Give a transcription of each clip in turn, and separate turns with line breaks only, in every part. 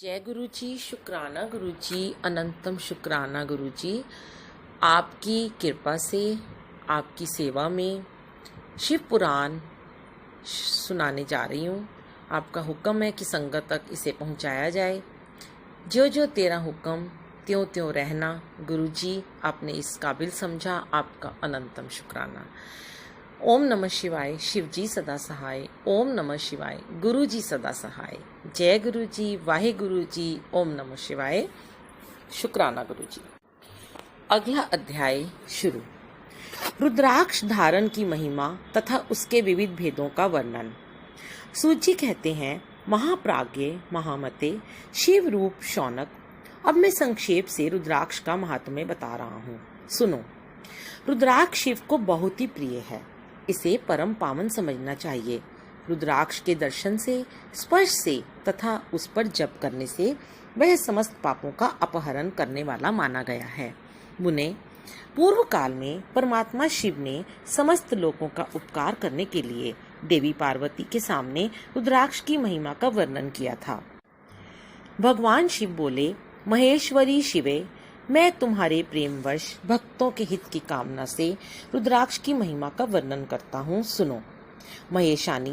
जय गुरु जी, शुक्राना गुरु जी, अनंतम शुक्राना गुरु जी। आपकी कृपा से आपकी सेवा में शिव पुराण सुनाने जा रही हूँ। आपका हुक्म है कि संगत तक इसे पहुँचाया जाए। जो जो तेरा हुक्म त्यों त्यों रहना। गुरु जी आपने इस काबिल समझा, आपका अनंतम शुक्राना। ओम नमः शिवाय, शिव जी सदा सहाय। ओम नमः शिवाय, गुरु जी सदा सहाय। जय गुरु जी, वाहे गुरु जी। ओम नमः शिवाय, शुक्राना गुरु जी। अगला अध्याय शुरू। रुद्राक्ष धारण की महिमा तथा उसके विविध भेदों का वर्णन। सूत जी कहते हैं, महाप्राज्ञ महामते शिव रूप शौनक। अब मैं संक्षेप से रुद्राक्ष का महात्म्य बता रहा हूँ, सुनो। रुद्राक्ष शिव को बहुत ही प्रिय है, इसे परम पावन समझना चाहिए। रुद्राक्ष के दर्शन से, स्पर्श से तथा उस पर जप करने से वह समस्त पापों का अपहरण करने वाला माना गया है। मुने, पूर्व काल में परमात्मा शिव ने समस्त लोगों का उपकार करने के लिए देवी पार्वती के सामने रुद्राक्ष की महिमा का वर्णन किया था। भगवान शिव बोले, महेश्वरी शिवे, मैं तुम्हारे प्रेमवश भक्तों के हित की कामना से रुद्राक्ष की महिमा का वर्णन करता हूँ, सुनो। महेशानी,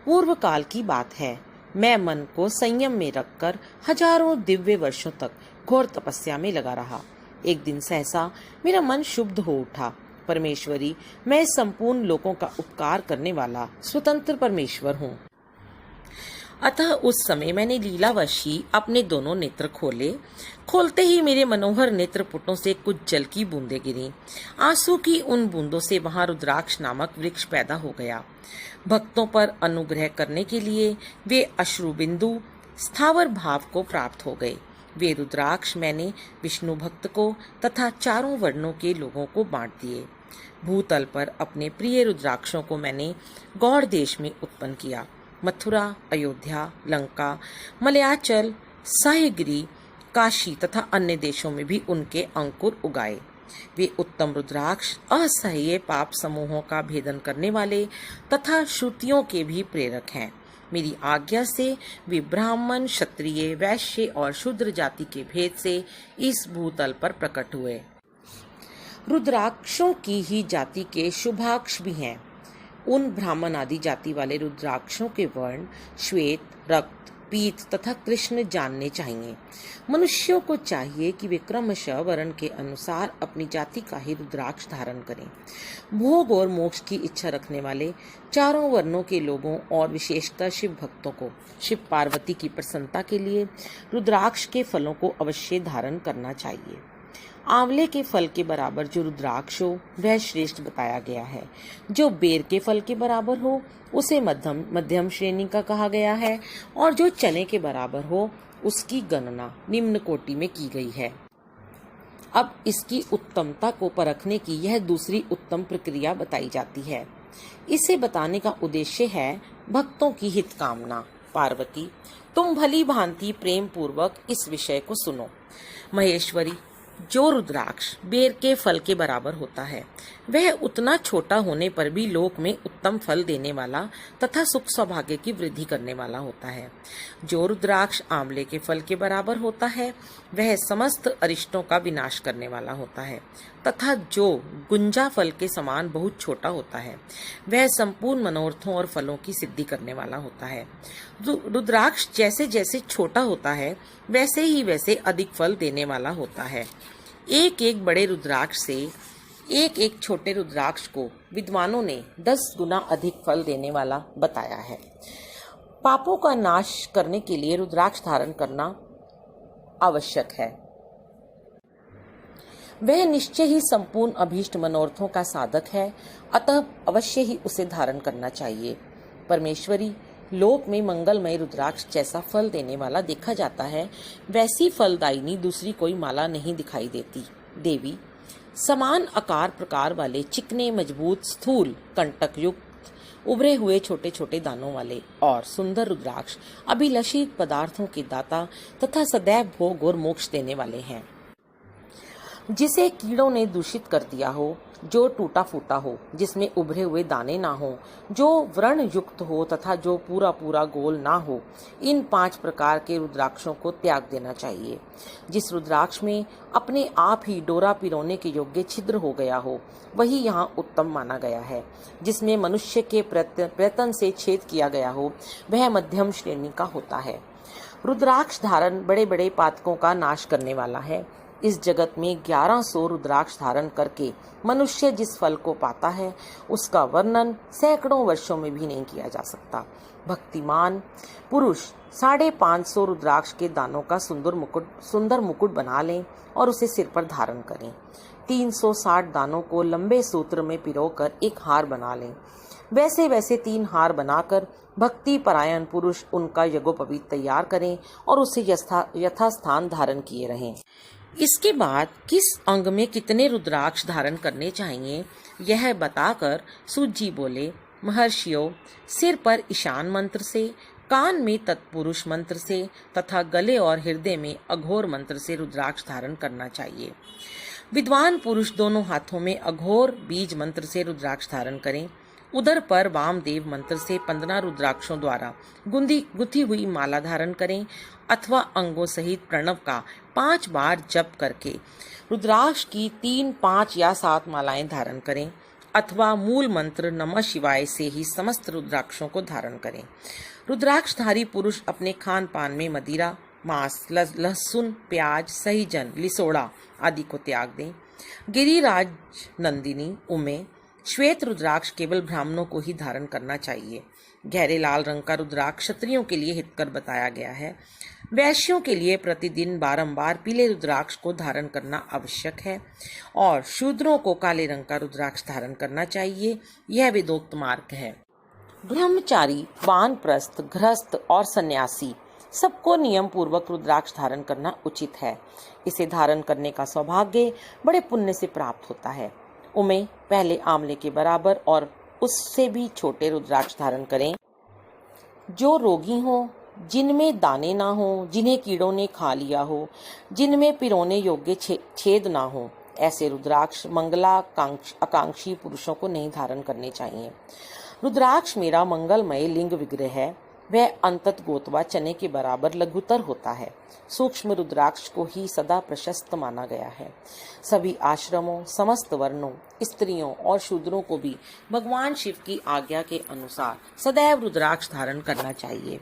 पूर्व काल की बात है। मैं मन को संयम में रखकर हजारों दिव्य वर्षों तक घोर तपस्या में लगा रहा। एक दिन सहसा मेरा मन शुद्ध हो उठा। परमेश्वरी, मैं संपूर्ण लोगों का उपकार करने वाला स्वतंत्र परमेश्वर हूँ। अतः उस समय मैंने लीलावशी अपने दोनों नेत्र खोले। खोलते ही मेरे मनोहर नेत्रपुटों से कुछ जल की बूंदें गिरी। आंसू की उन बूंदों से वहां रुद्राक्ष नामक वृक्ष पैदा हो गया। भक्तों पर अनुग्रह करने के लिए वे अश्रु बिंदु स्थावर भाव को प्राप्त हो गए। वे रुद्राक्ष मैंने विष्णु भक्त को तथा चारों वर्णों के लोगों को बांट दिए। भूतल पर अपने प्रिय रुद्राक्षों को मैंने गौड़ देश में उत्पन्न किया। मथुरा, अयोध्या, लंका, मलयाचल, साहिगिरी, काशी तथा अन्य देशों में भी उनके अंकुर उगाए। वे उत्तम रुद्राक्ष असह्य पाप समूहों का भेदन करने वाले तथा श्रुतियों के भी प्रेरक हैं। मेरी आज्ञा से वे ब्राह्मण, क्षत्रिय, वैश्य और शूद्र जाति के भेद से इस भूतल पर प्रकट हुए। रुद्राक्षों की ही जाति के शुभाक्ष भी हैं। उन ब्राह्मण आदि जाति वाले रुद्राक्षों के वर्ण श्वेत, रक्त, पीत तथा कृष्ण जानने चाहिए। मनुष्यों को चाहिए कि वे क्रमशः वर्ण के अनुसार अपनी जाति का ही रुद्राक्ष धारण करें। भोग और मोक्ष की इच्छा रखने वाले चारों वर्णों के लोगों और विशेषतः शिव भक्तों को शिव पार्वती की प्रसन्नता के लिए रुद्राक्ष के फलों को अवश्य धारण करना चाहिए। आंवले के फल के बराबर जो रुद्राक्ष हो वह श्रेष्ठ बताया गया है। जो बेर के फल के बराबर हो उसे मध्यम श्रेणी का कहा गया है, और जो चने के बराबर हो उसकी गणना निम्न कोटि में की गई है। अब इसकी उत्तमता को परखने की यह दूसरी उत्तम प्रक्रिया बताई जाती है। इसे बताने का उद्देश्य है भक्तों की हित कामना। पार्वती, तुम भली भांति प्रेम पूर्वक इस विषय को सुनो। महेश्वरी, जो रुद्राक्ष बेर के फल के बराबर होता है वह उतना छोटा होने पर भी लोक में उत्तम फल देने वाला तथा सुख सौभाग्य की वृद्धि करने वाला होता है। जो रुद्राक्ष आंवले के फल के बराबर होता है वह समस्त अरिष्टों का विनाश करने वाला होता है, तथा जो गुंजा फल के समान बहुत छोटा होता है वह संपूर्ण मनोरथों और फलों की सिद्धि करने वाला होता है। रुद्राक्ष जैसे जैसे छोटा होता है वैसे ही वैसे अधिक फल देने वाला होता है। एक एक बड़े रुद्राक्ष से एक एक छोटे रुद्राक्ष को विद्वानों ने 10 गुना अधिक फल देने वाला बताया है। पापों का नाश करने के लिए रुद्राक्ष धारण करना आवश्यक है। वह निश्चय ही संपूर्ण अभीष्ट मनोरथों का साधक है, अतः अवश्य ही उसे धारण करना चाहिए। परमेश्वरी, लोक में मंगलमय रुद्राक्ष जैसा फल देने वाला देखा जाता है वैसी फलदायिनी दूसरी कोई माला नहीं दिखाई देती। देवी, समान आकार प्रकार वाले चिकने, मजबूत, स्थूल, कंटक युक्त, उभरे हुए छोटे छोटे दानों वाले और सुंदर रुद्राक्ष अभिलषित पदार्थों के दाता तथा सदैव भोग और मोक्ष देने वाले हैं। जिसे कीड़ों ने दूषित कर दिया हो, जो टूटा फूटा हो, जिसमें उभरे हुए दाने ना हो, जो व्रण युक्त हो तथा जो पूरा पूरा गोल ना हो, इन 5 प्रकार के रुद्राक्षों को त्याग देना चाहिए। जिस रुद्राक्ष में अपने आप ही डोरा पिरोने के योग्य छिद्र हो गया हो, वही यहाँ उत्तम माना गया है। जिसमें मनुष्य के प्रयत्न से छेद किया गया हो, वह मध्यम श्रेणी का होता है। रुद्राक्ष धारण बड़े बड़े पातकों का नाश करने वाला है। इस जगत में 1100 रुद्राक्ष धारण करके मनुष्य जिस फल को पाता है, उसका वर्णन सैकड़ों वर्षों में भी नहीं किया जा सकता। भक्तिमान पुरुष 550 रुद्राक्ष के दानों का सुंदर मुकुट बना लें और उसे सिर पर धारण करें। 360 दानों को लंबे सूत्र में पिरोकर एक हार बना लें। वैसे वैसे 3 हार बनाकर भक्ति परायण पुरुष उनका यज्ञोपवीत तैयार करें और उसे यथास्थान धारण किए रहें। इसके बाद किस अंग में कितने रुद्राक्ष धारण करने चाहिए, यह बताकर सूत जी बोले, महर्षियों, सिर पर ईशान मंत्र से, कान में तत्पुरुष मंत्र से तथा गले और हृदय में अघोर मंत्र से रुद्राक्ष धारण करना चाहिए। विद्वान पुरुष दोनों हाथों में अघोर बीज मंत्र से रुद्राक्ष धारण करें। उदर पर वामदेव मंत्र से 15 रुद्राक्षों द्वारा गुथी हुई माला धारण करें अथवा अंगों सहित प्रणव का 5 बार जप करके रुद्राक्ष की 3, 5 या 7 मालाएं धारण करें अथवा मूल मंत्र नमः शिवाय से ही समस्त रुद्राक्षों को धारण करें। रुद्राक्षधारी पुरुष अपने खान पान में मदिरा, मांस, लहसुन, प्याज, सहीजन, लिसोड़ा आदि को त्याग दें। गिरिराज नंदिनी उमे श्वेत रुद्राक्ष केवल ब्राह्मणों को ही धारण करना चाहिए। गहरे लाल रंग का रुद्राक्ष क्षत्रियों के लिए हितकर बताया गया है। वैश्यों के लिए प्रतिदिन बारंबार पीले रुद्राक्ष को धारण करना आवश्यक है और शूद्रों को काले रंग का रुद्राक्ष धारण करना चाहिए। यह वेदोक्त मार्ग है। ब्रह्मचारी, वानप्रस्थ, गृहस्थ और सन्यासी सबको नियम पूर्वक रुद्राक्ष धारण करना उचित है। इसे धारण करने का सौभाग्य बड़े पुण्य से प्राप्त होता है। उमें पहले आंवले के बराबर और उससे भी छोटे रुद्राक्ष धारण करें। जो रोगी हो, जिनमें दाने ना हो, जिन्हें कीड़ों ने खा लिया हो, जिनमें पिरोने योग्य छेद ना हो, ऐसे रुद्राक्ष आकांक्षी पुरुषों को नहीं धारण करने चाहिए। रुद्राक्ष मेरा मंगलमय लिंग विग्रह है। वह अंतत गोतवा चने के बराबर लघुतर होता है। सूक्ष्म रुद्राक्ष को ही सदा प्रशस्त माना गया है। सभी आश्रमों, समस्त वर्णों, स्त्रियों और शूद्रों को भी भगवान शिव की आज्ञा के अनुसार सदैव रुद्राक्ष धारण करना चाहिए।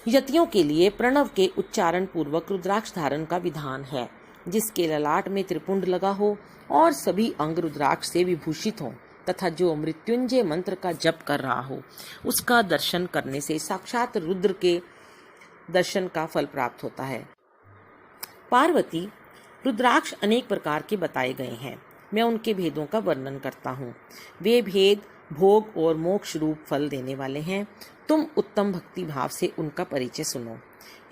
यतियों के लिए प्रणव के उच्चारण पूर्वक रुद्राक्ष धारण का विधान है। जिसके ललाट में त्रिपुंड लगा हो और सभी अंग रुद्राक्ष से विभूषित हों तथा जो मृत्युंजय मंत्र का जप कर रहा हो, उसका दर्शन करने से साक्षात रुद्र के दर्शन का फल प्राप्त होता है। पार्वती, रुद्राक्ष अनेक प्रकार के बताए गए हैं। मैं उनके भेदों का वर्णन करता हूँ। वे भेद भोग और मोक्ष रूप फल देने वाले हैं। तुम उत्तम भक्ति भाव से उनका परिचय सुनो।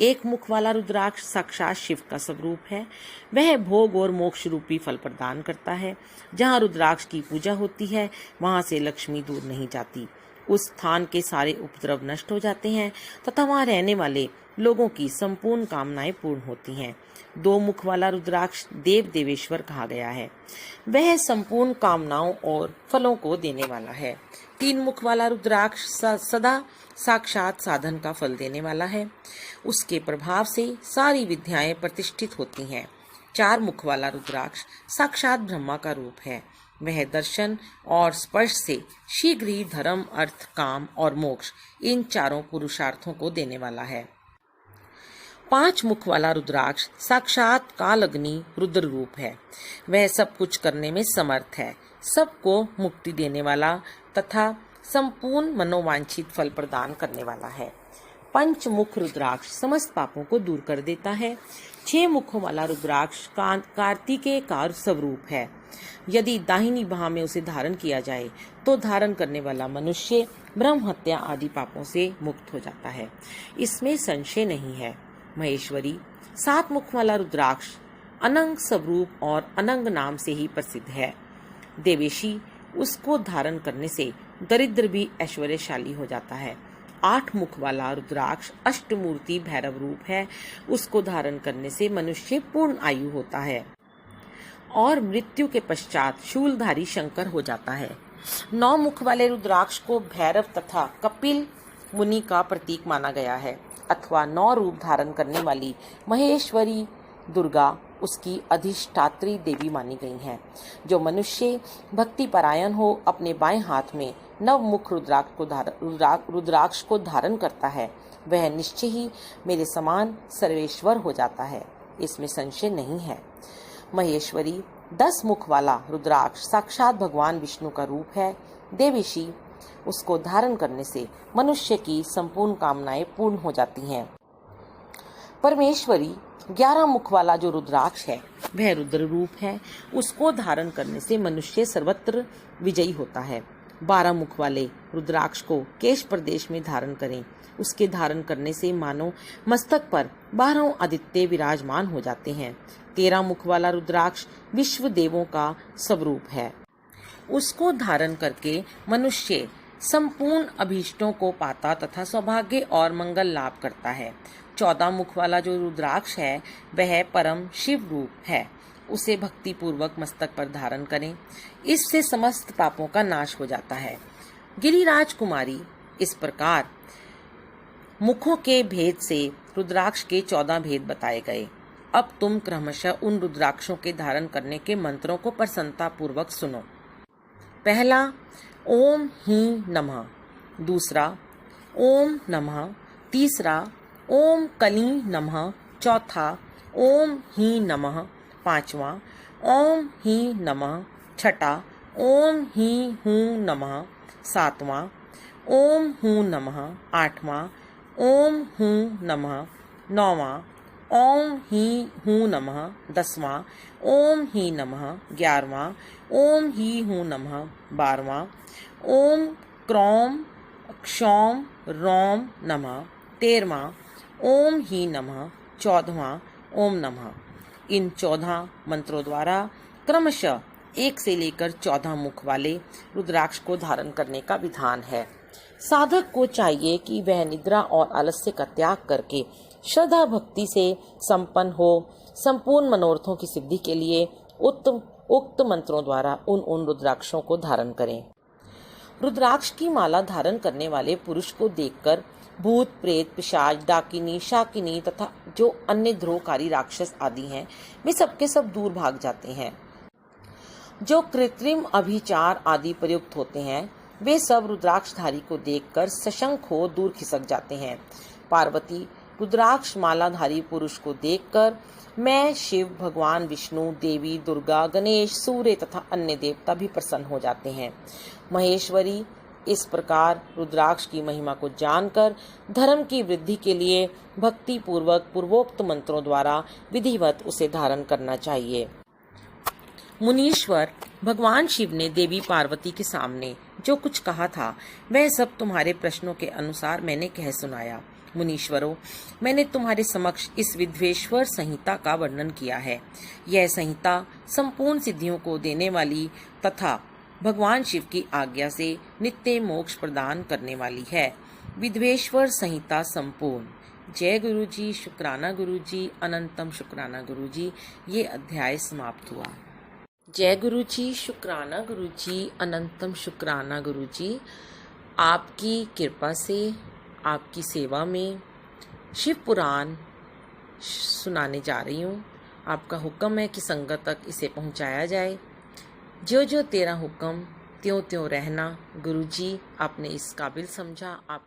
एक मुख वाला रुद्राक्ष साक्षात शिव का स्वरूप है। वह भोग और मोक्ष रूपी फल प्रदान करता है। जहाँ रुद्राक्ष की पूजा होती है, वहाँ से लक्ष्मी दूर नहीं जाती। उस स्थान के सारे उपद्रव नष्ट हो जाते हैं तथा वहाँ रहने वाले लोगों की संपूर्ण कामनाएं पूर्ण होती हैं। 2 मुख वाला रुद्राक्ष देव देवेश्वर कहा गया है। वह संपूर्ण कामनाओं और फलों को देने वाला है। 3 मुख वाला रुद्राक्ष सदा साक्षात साधन का फल देने वाला है। उसके प्रभाव से सारी विद्याएं प्रतिष्ठित होती हैं। 4 मुख वाला रुद्राक्ष साक्षात ब्रह्मा का रूप है। वह दर्शन और स्पर्श से शीघ्र ही धर्म, अर्थ, काम और मोक्ष इन चारों पुरुषार्थों को देने वाला है। 5 मुख वाला रुद्राक्ष साक्षात कालग्नि रुद्र रूप है। वह सब कुछ करने में समर्थ है, सबको मुक्ति देने वाला तथा संपूर्ण मनोवांछित फल प्रदान करने वाला है। 5 मुख रुद्राक्ष समस्त पापों को दूर कर देता है। 6 मुखों वाला रुद्राक्ष कार्तिकेय का स्वरूप है। यदि दाहिनी बाह में उसे धारण किया जाए तो धारण करने वाला मनुष्य ब्रह्म हत्या आदि पापों से मुक्त हो जाता है। इसमें संशय नहीं है। महेश्वरी, 7 मुख वाला रुद्राक्ष अनंग स्वरूप और अनंग नाम से ही प्रसिद्ध है। देवेशी, उसको धारण करने से दरिद्र भी ऐश्वर्यशाली हो जाता है। 8 मुख वाला रुद्राक्ष अष्टमूर्ति भैरव रूप है। उसको धारण करने से मनुष्य पूर्ण आयु होता है। और मृत्यु के पश्चात शूलधारी शंकर हो जाता है। 9 मुख वाले रुद्राक्ष को भैरव तथा कपिल मुनि का प्रतीक माना गया है, अथवा 9 रूप धारण करने वाली महेश्वरी दुर्गा उसकी अधिष्ठात्री देवी मानी गई हैं। जो मनुष्य भक्ति परायण हो अपने बाएं हाथ में नवमुख रुद्राक्ष को धारण करता है, वह निश्चय ही मेरे समान सर्वेश्वर हो जाता है, इसमें संशय नहीं है। महेश्वरी 10 मुख वाला रुद्राक्ष साक्षात भगवान विष्णु का रूप है। देवीशी उसको धारण करने से मनुष्य की संपूर्ण कामनाएं पूर्ण हो जाती हैं। परमेश्वरी 11 मुख वाला जो रुद्राक्ष है वह रुद्र रूप है, उसको धारण करने से मनुष्य सर्वत्र विजयी होता है। 12 मुख वाले रुद्राक्ष को केश प्रदेश में धारण करें, उसके धारण करने से मानो मस्तक पर 12 आदित्य विराजमान हो जाते हैं। 13 मुख वाला रुद्राक्ष विश्व देवों का स्वरूप है, उसको धारण करके मनुष्य संपूर्ण अभीष्टों को पाता तथा सौभाग्य और मंगल लाभ करता है। 14 मुख वाला जो रुद्राक्ष है वह परम शिव रूप है, उसे भक्ति पूर्वक मस्तक पर धारण करें, इससे समस्त पापों का नाश हो जाता है। गिरिराज कुमारी इस प्रकार मुखों के भेद से रुद्राक्ष के 14 भेद बताए गए। अब तुम क्रमशः उन रुद्राक्षों के धारण करने के मंत्रों को प्रसन्नता पूर्वक सुनो। पहला ओम ही नमः, दूसरा ओम नमः, तीसरा ओम कली नमः, चौथा ओम ही नमः, पांचवा ओम ही नमः, छठा ओम ही हूँ नमः, सातवां ओम हूँ नमः, आठवां ओम हूँ नमः, नौवां ओम ही हूँ नमः, 10वां ओम ही नमः, 11वां ओम ही हूँ नमः, 12वां ओम क्रोम क्षौम रोम नमः, 13वां ओम ही नमः, 14वां ओम नमः। इन 14 मंत्रों द्वारा क्रमशः 1 से लेकर 14 मुख वाले रुद्राक्ष को धारण करने का विधान है। साधक को चाहिए कि वह निद्रा और आलस्य का त्याग करके श्रद्धा भक्ति से संपन्न हो, संपूर्ण मनोरथों की सिद्धि के लिए उक्त मंत्रों द्वारा उन रुद्राक्षों को धारण करें। रुद्राक्ष की माला धारण करने वाले पुरुष को देखकर भूत प्रेत पिशाच डाकिनी शाकिनी तथा जो अन्य द्रोहकारी राक्षस आदि हैं वे सबके सब दूर भाग जाते हैं। जो कृत्रिम अभिचार आदि प्रयुक्त होते हैं वे सब रुद्राक्षधारी को देखकर सशंक हो दूर खिसक जाते हैं। पार्वती रुद्राक्ष मालाधारी पुरुष को देखकर मैं शिव, भगवान विष्णु, देवी दुर्गा, गणेश, सूर्य तथा अन्य देवता भी प्रसन्न हो जाते हैं। महेश्वरी इस प्रकार रुद्राक्ष की महिमा को जानकर धर्म की वृद्धि के लिए भक्ति पूर्वक पूर्वोक्त मंत्रों द्वारा विधिवत उसे धारण करना चाहिए। मुनीश्वर भगवान शिव ने देवी पार्वती के सामने जो कुछ कहा था वह सब तुम्हारे प्रश्नों के अनुसार मैंने कह सुनाया। मुनीश्वरों, मैंने तुम्हारे समक्ष इस विद्वेश्वर संहिता का वर्णन किया है। यह संहिता संपूर्ण सिद्धियों को देने वाली तथा भगवान शिव की आज्ञा से नित्य मोक्ष प्रदान करने वाली है। विद्वेश्वर संहिता संपूर्ण। जय गुरु जी, शुक्राना गुरु जी, अनंतम शुक्राना गुरु जी। ये अध्याय समाप्त हुआ। जय गुरु जी, शुक्राना गुरु जी, अनंतम शुक्राना गुरु जी। आपकी कृपा से आपकी सेवा में शिव पुराण सुनाने जा रही हूँ। आपका हुक्म है कि संगत तक इसे पहुँचाया जाए। जो जो तेरा हुक्म त्यों त्यों रहना। गुरु जी, आपने इस काबिल समझा, आप